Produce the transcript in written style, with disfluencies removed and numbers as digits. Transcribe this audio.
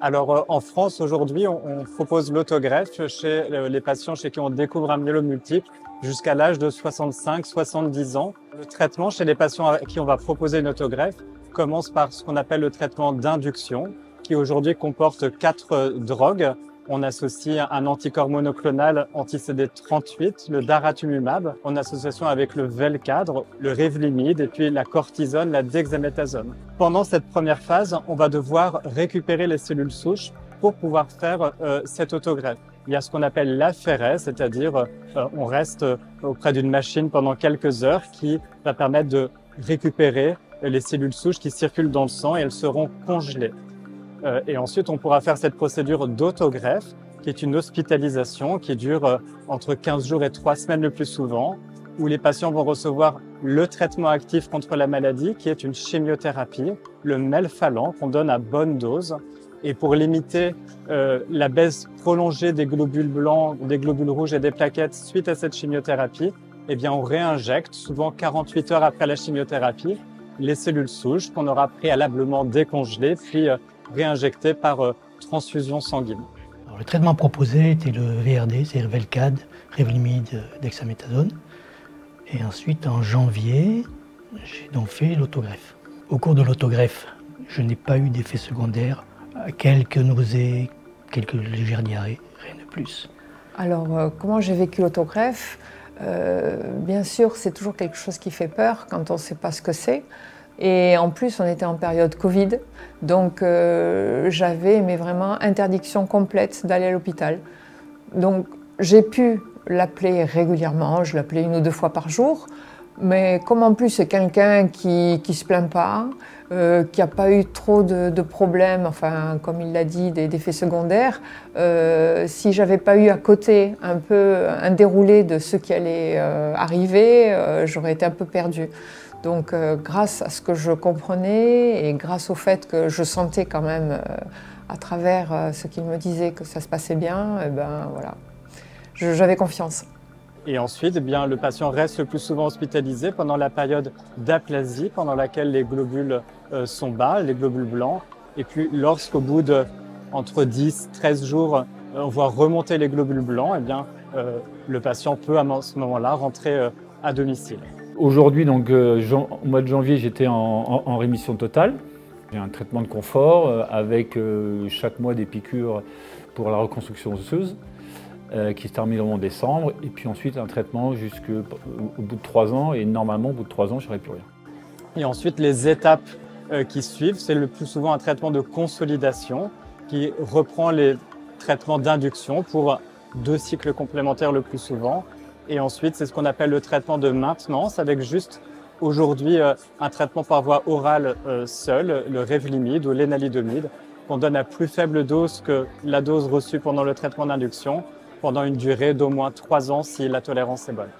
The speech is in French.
Alors, en France, aujourd'hui, on propose l'autogreffe chez les patients chez qui on découvre un myélome multiple jusqu'à l'âge de 65-70 ans. Le traitement chez les patients à qui on va proposer une autogreffe commence par ce qu'on appelle le traitement d'induction, qui aujourd'hui comporte 4 drogues. On associe un anticorps monoclonal anti-CD38, le daratumumab, en association avec le Velcadre, le Revlimid et puis la cortisone, la dexaméthasone. Pendant cette première phase, on va devoir récupérer les cellules souches pour pouvoir faire cette autogreffe. Il y a ce qu'on appelle l'aphéret, c'est-à-dire on reste auprès d'une machine pendant quelques heures qui va permettre de récupérer les cellules souches qui circulent dans le sang et elles seront congelées. Et ensuite, on pourra faire cette procédure d'autogreffe, qui est une hospitalisation qui dure entre 15 jours et 3 semaines le plus souvent, où les patients vont recevoir le traitement actif contre la maladie, qui est une chimiothérapie, le melphalan, qu'on donne à bonne dose. Et pour limiter la baisse prolongée des globules blancs, des globules rouges et des plaquettes suite à cette chimiothérapie, eh bien, on réinjecte, souvent 48 heures après la chimiothérapie, les cellules souches qu'on aura préalablement décongelées, puis réinjectées par transfusion sanguine. Alors, le traitement proposé était le VRD, c'est-à-dire Velcade, Revlimid, dexaméthasone. Et ensuite, en janvier, j'ai donc fait l'autogreffe. Au cours de l'autogreffe, je n'ai pas eu d'effets secondaires, quelques nausées, quelques légères diarrhées, rien de plus. Alors, comment j'ai vécu l'autogreffe ? Bien sûr, c'est toujours quelque chose qui fait peur quand on ne sait pas ce que c'est. Et en plus, on était en période Covid, donc j'avais vraiment interdiction complète d'aller à l'hôpital. Donc j'ai pu l'appeler régulièrement, je l'appelais 1 ou 2 fois par jour, mais comme en plus c'est quelqu'un qui ne se plaint pas, qui n'a pas eu trop de problèmes, enfin comme il l'a dit, d'effets secondaires, si j'avais pas eu à côté un déroulé de ce qui allait arriver, j'aurais été un peu perdue. Donc grâce à ce que je comprenais et grâce au fait que je sentais quand même à travers ce qu'il me disait que ça se passait bien, et ben voilà, j'avais confiance. Et ensuite, eh bien, le patient reste le plus souvent hospitalisé pendant la période d'aplasie, pendant laquelle les globules sont bas, les globules blancs. Et puis lorsqu'au bout de entre 10-13 jours, on voit remonter les globules blancs, eh bien, le patient peut à ce moment-là rentrer à domicile. Aujourd'hui, donc, au mois de janvier, j'étais en rémission totale. J'ai un traitement de confort avec chaque mois des piqûres pour la reconstruction osseuse qui se termine en décembre. Et puis ensuite, un traitement jusqu'au bout de 3 ans. Et normalement, au bout de 3 ans, je n'aurai plus rien. Et ensuite, les étapes qui suivent, c'est le plus souvent un traitement de consolidation qui reprend les traitements d'induction pour 2 cycles complémentaires le plus souvent. Et ensuite, c'est ce qu'on appelle le traitement de maintenance avec juste aujourd'hui un traitement par voie orale seul, le Revlimid ou l'énalidomide, qu'on donne à plus faible dose que la dose reçue pendant le traitement d'induction pendant une durée d'au moins 3 ans si la tolérance est bonne.